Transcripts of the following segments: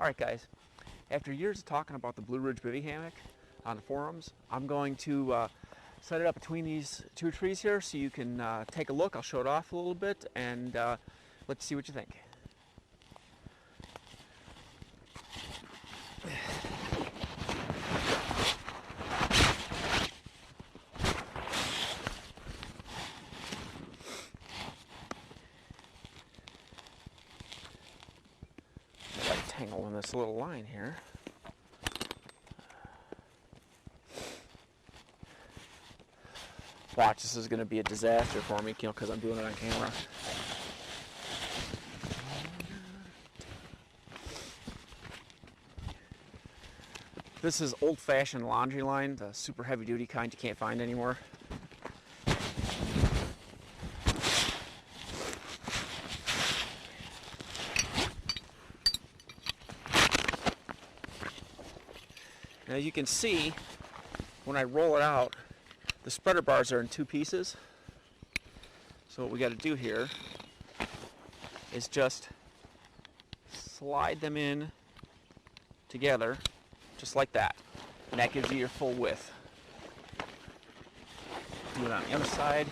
Alright guys, after years of talking about the Blue Ridge Bivy Hammock on the forums, I'm going to set it up between these two trees here so you can take a look. I'll show it off a little bit and let's see what you think. Tangle in this little line here. Watch, this is going to be a disaster for me, because I'm doing it on camera. This is old-fashioned laundry line, the super heavy-duty kind you can't find anymore. Now you can see when I roll it out, the spreader bars are in two pieces. So what we got to do here is just slide them in together, just like that. And that gives you your full width. Do it on the other side.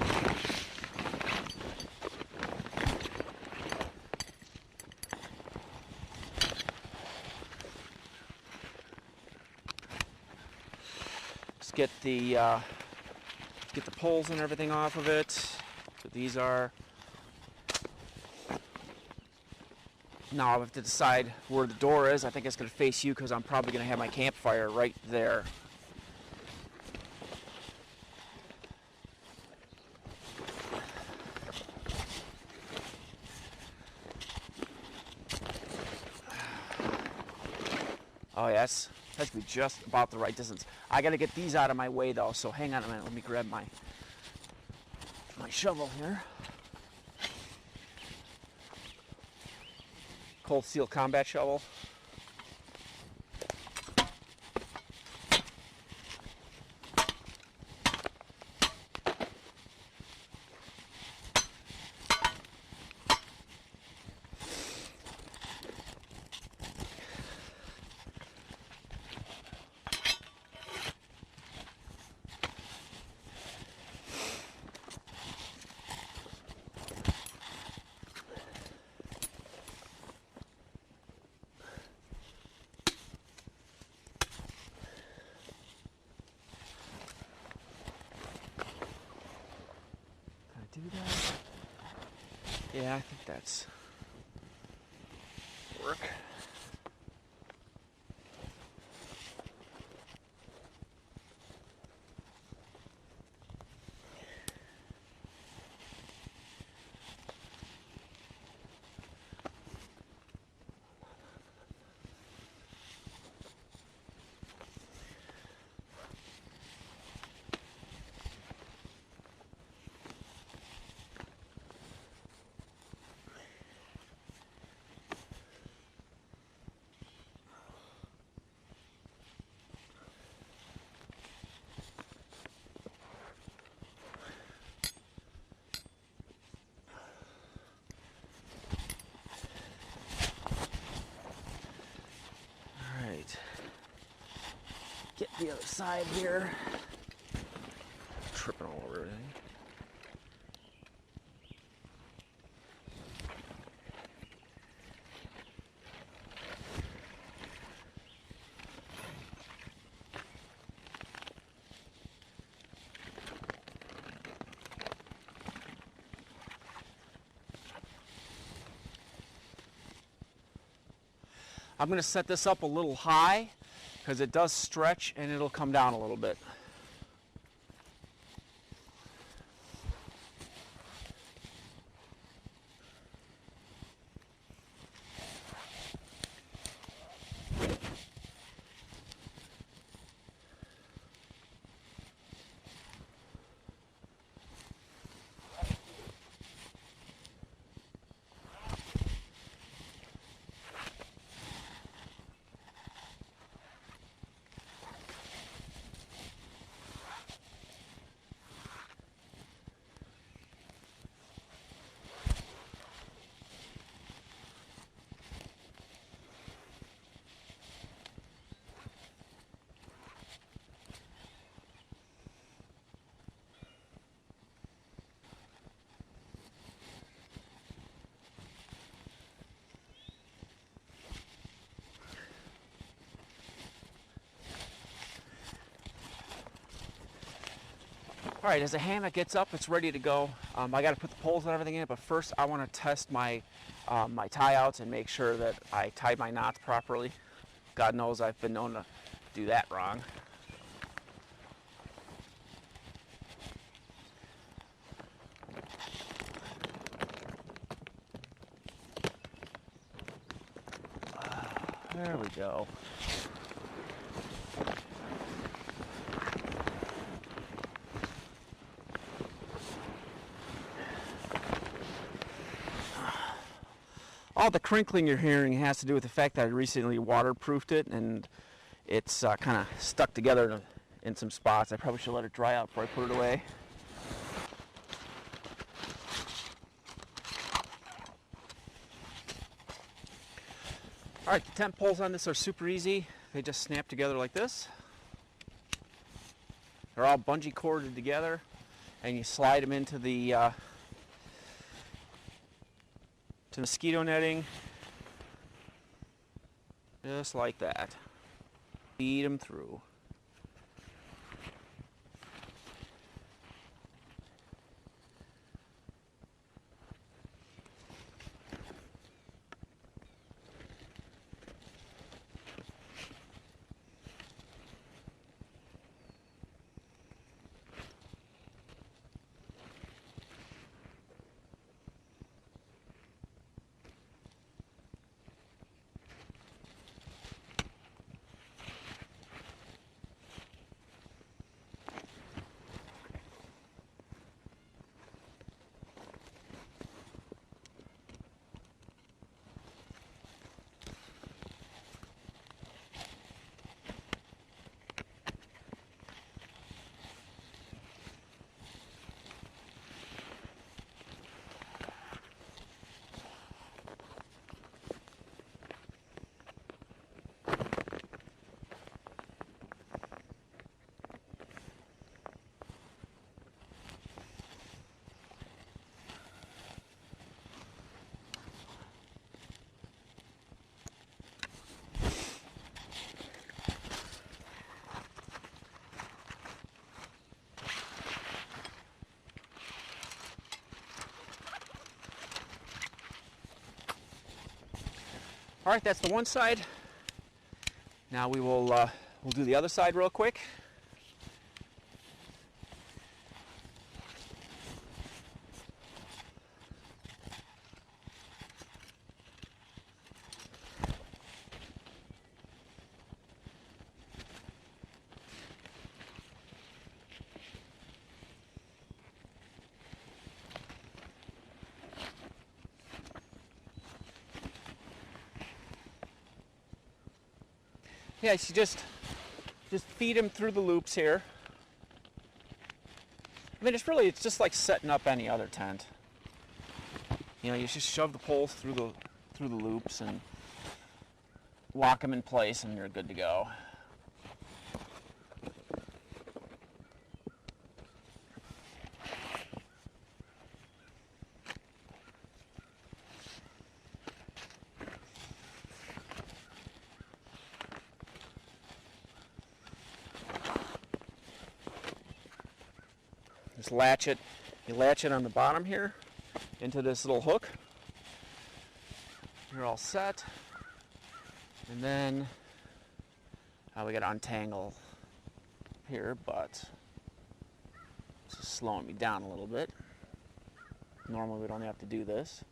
Get the poles and everything off of it. So these are. Now I have to decide where the door is. I think it's going to face you because I'm probably going to have my campfire right there. Oh yes. Has to be just about the right distance. I got to get these out of my way though, so hang on a minute. Let me grab my shovel here. Cold steel combat shovel. Do that. Yeah, I think that's work. Get the other side here. Tripping all over everything. I'm going to set this up a little high because it does stretch and it'll come down a little bit. All right, as the hammock gets up, it's ready to go. I got to put the poles and everything in it, but first I want to test my my tie outs and make sure that I tied my knots properly. God knows I've been known to do that wrong. There we go. All the crinkling you're hearing has to do with the fact that I recently waterproofed it and it's kind of stuck together in some spots. I probably should let it dry out before I put it away. All right, the tent poles on this are super easy. They just snap together like this. They're all bungee corded together, and you slide them into the mosquito netting, just like that. Feed them through. All right, that's the one side. Now we will we'll do the other side real quick. Yeah, so just feed them through the loops here. I mean, it's just like setting up any other tent. You know, you just shove the poles through the loops and lock them in place, and you're good to go. Just latch it, you latch it on the bottom here into this little hook. You're all set. And then we got to untangle here, but it's just slowing me down a little bit. Normally we don't have to do this.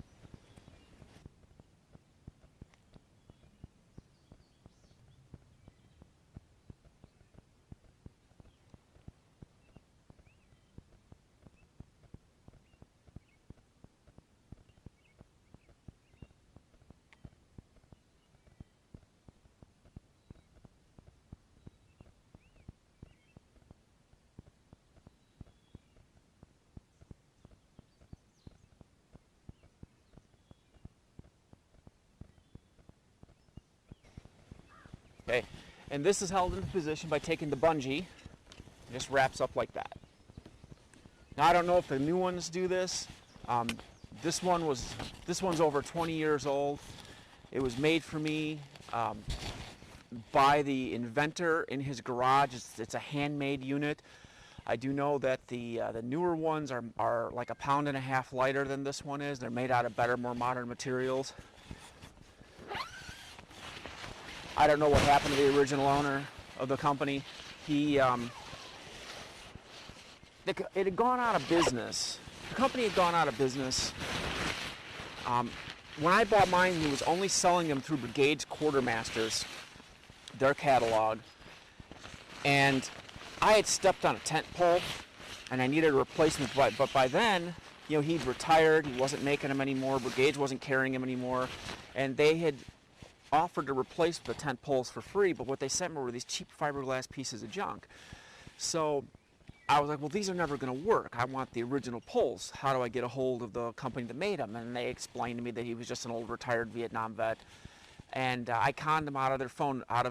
Okay, and this is held into position by taking the bungee. It just wraps up like that. Now I don't know if the new ones do this. This one's over 20 years old. It was made for me by the inventor in his garage. It's a handmade unit. I do know that the newer ones are like 1.5 pounds lighter than this one is. They're made out of better, more modern materials. I don't know what happened to the original owner of the company. It had gone out of business. The company had gone out of business. When I bought mine, he was only selling them through Brigade's Quartermasters, their catalog. And I had stepped on a tent pole, and I needed a replacement. But by then, you know, he'd retired. He wasn't making them anymore. Brigade's wasn't carrying them anymore, and they had offered to replace the tent poles for free. But what they sent me were these cheap fiberglass pieces of junk. So I was like, well, these are never going to work. I want the original poles. How do I get a hold of the company that made them? And they explained to me that he was just an old retired Vietnam vet. And I conned him out of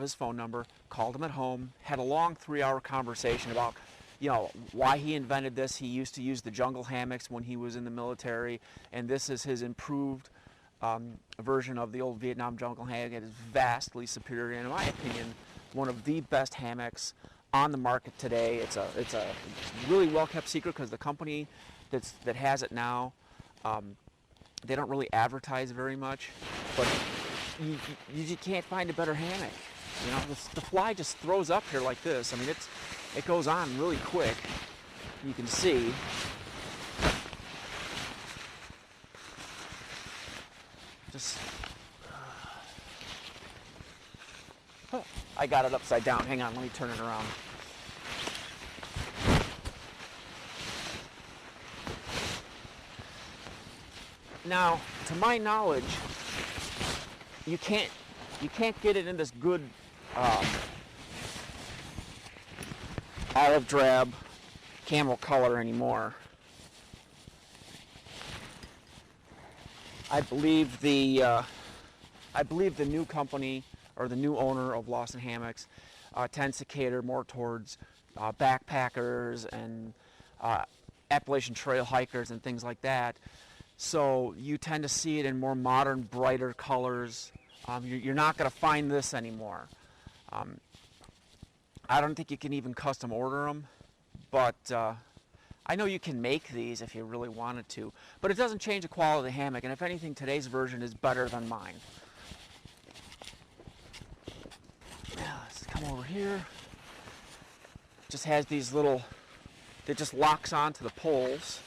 his phone number, called him at home, had a long 3-hour conversation about, you know, why he invented this. He used to use the jungle hammocks when he was in the military, and this is his improved version of the old Vietnam jungle hammock. It is vastly superior, and in my opinion, one of the best hammocks on the market today. It's a really well kept secret because the company that has it now, they don't really advertise very much, but you just can't find a better hammock. You know, the fly just throws up here like this. I mean, it goes on really quick. You can see. Just, oh, I got it upside down. Hang on, let me turn it around. Now, to my knowledge, you can't get it in this good olive drab camel color anymore. I believe the new company or the new owner of Lawson Hammocks tends to cater more towards backpackers and Appalachian Trail hikers and things like that. So you tend to see it in more modern, brighter colors. You're not going to find this anymore. I don't think you can even custom order them, but I know you can make these if you really wanted to. But it doesn't change the quality of the hammock, and if anything, today's version is better than mine. Now, let's come over here. Just has these little, it just locks onto the poles.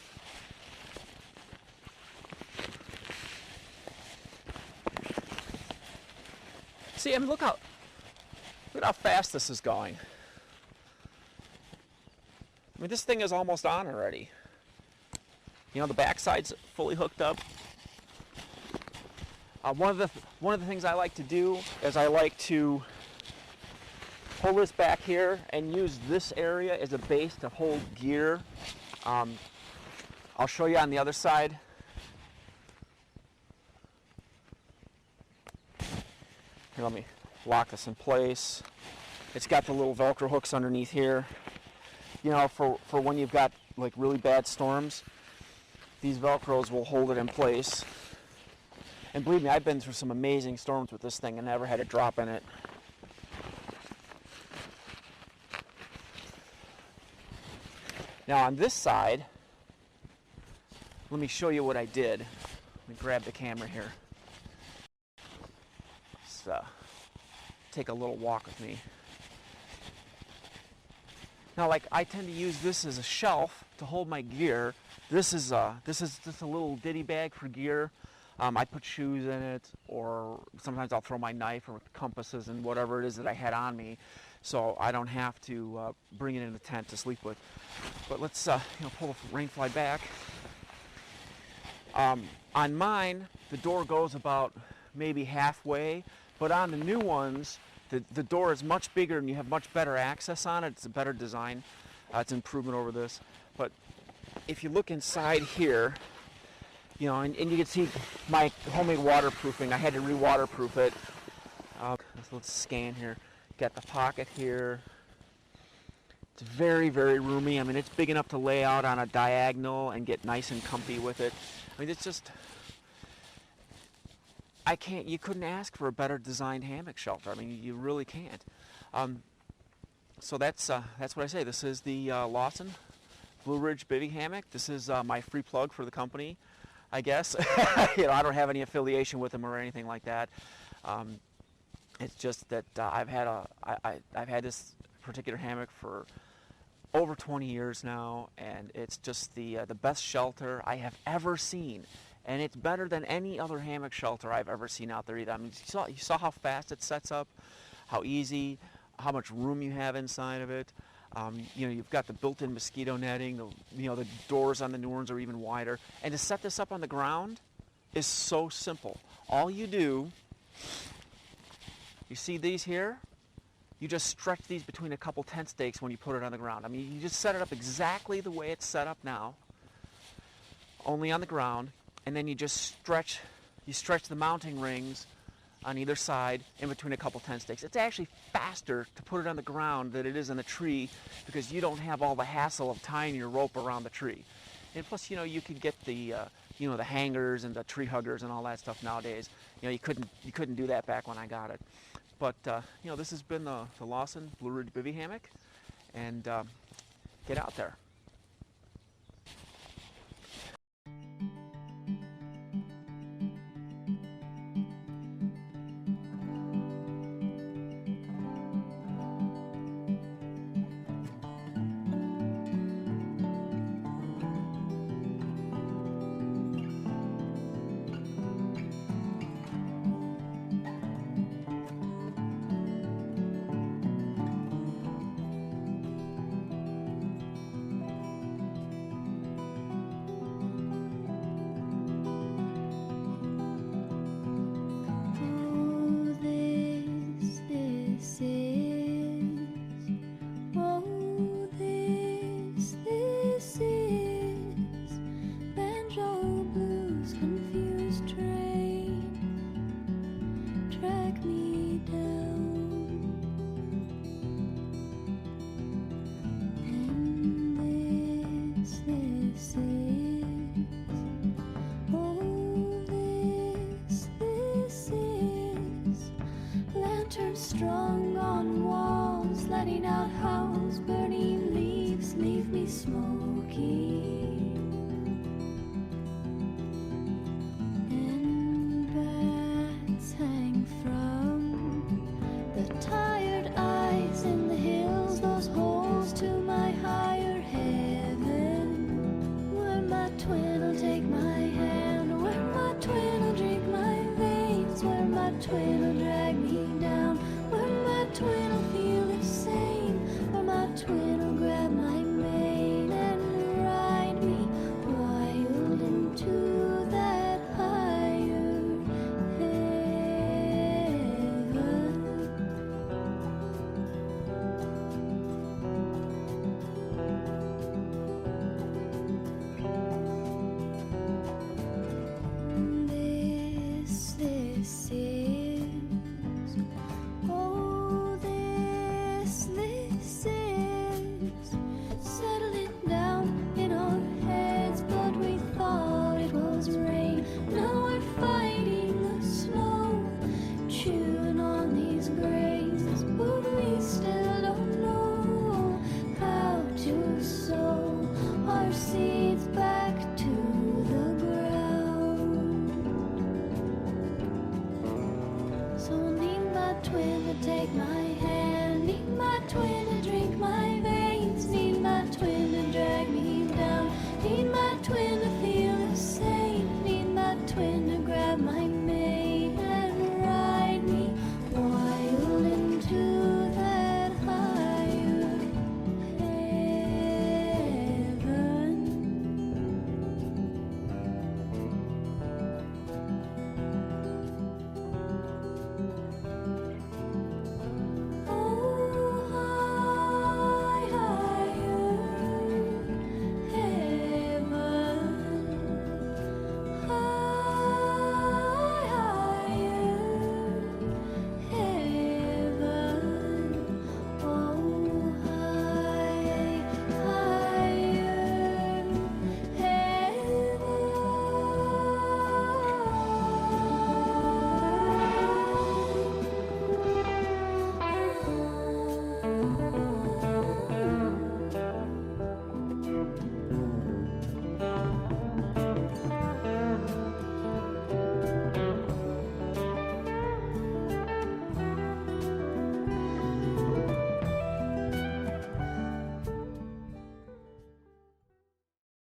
See, I mean, look how fast this is going. I mean, this thing is almost on already. You know, the backside's fully hooked up. One of the things I like to do is I like to pull this back here and use this area as a base to hold gear. I'll show you on the other side. Here, let me lock this in place. It's got the little Velcro hooks underneath here. You know, for when you've got like really bad storms, these Velcros will hold it in place. And believe me, I've been through some amazing storms with this thing and never had a drop in it. Now on this side, let me show you what I did. Let me grab the camera here. Let's take a little walk with me. Now, like, I tend to use this as a shelf to hold my gear. This is just a little ditty bag for gear. I put shoes in it, or sometimes I'll throw my knife or compasses and whatever it is that I had on me, so I don't have to bring it in the tent to sleep with. But let's pull the rain fly back. On mine, the door goes about maybe halfway, but on the new ones, the door is much bigger and you have much better access on it. It's a better design. It's an improvement over this. But if you look inside here, you know, and you can see my homemade waterproofing. I had to re-waterproof it. Let's scan here. Got the pocket here. It's very, very roomy. I mean, it's big enough to lay out on a diagonal and get nice and comfy with it. I mean, it's just, you couldn't ask for a better designed hammock shelter. I mean, you really can't. So that's what I say. This is the Lawson Blue Ridge Bivy Hammock. This is my free plug for the company, I guess. You know, I don't have any affiliation with them or anything like that. It's just that I've had this particular hammock for over 20 years now, and it's just the best shelter I have ever seen. And it's better than any other hammock shelter I've ever seen out there either. I mean, you saw how fast it sets up, how easy, how much room you have inside of it. You know, you've got the built-in mosquito netting. The doors on the new ones are even wider. And to set this up on the ground is so simple. All you do, you see these here? You just stretch these between a couple tent stakes when you put it on the ground. I mean, you just set it up exactly the way it's set up now, only on the ground. And then you just stretch the mounting rings on either side in between a couple tent stakes. It's actually faster to put it on the ground than it is in the tree, because you don't have all the hassle of tying your rope around the tree. And plus, you know, you could get the the hangers and the tree huggers and all that stuff nowadays. You know, you couldn't do that back when I got it. But you know, this has been the Lawson Blue Ridge Bivy Hammock, and get out there. Strung on walls, letting out howls, burning leaves leave me smoky. And bats hang from the tired eyes in the hills, those holes to my higher heaven, where my twin will take my hand, where my twin will drink my veins, where my twin will drag me down, where my twin will feel the same, where my twin will grab my mane and ride me wild into that higher heaven. This is, oh, this is settling down in our heads, but we thought it was rain. Now we're fighting the snow, chewing on these grains, but we still don't know how to sow our seeds back to the ground. So I need my twin to take my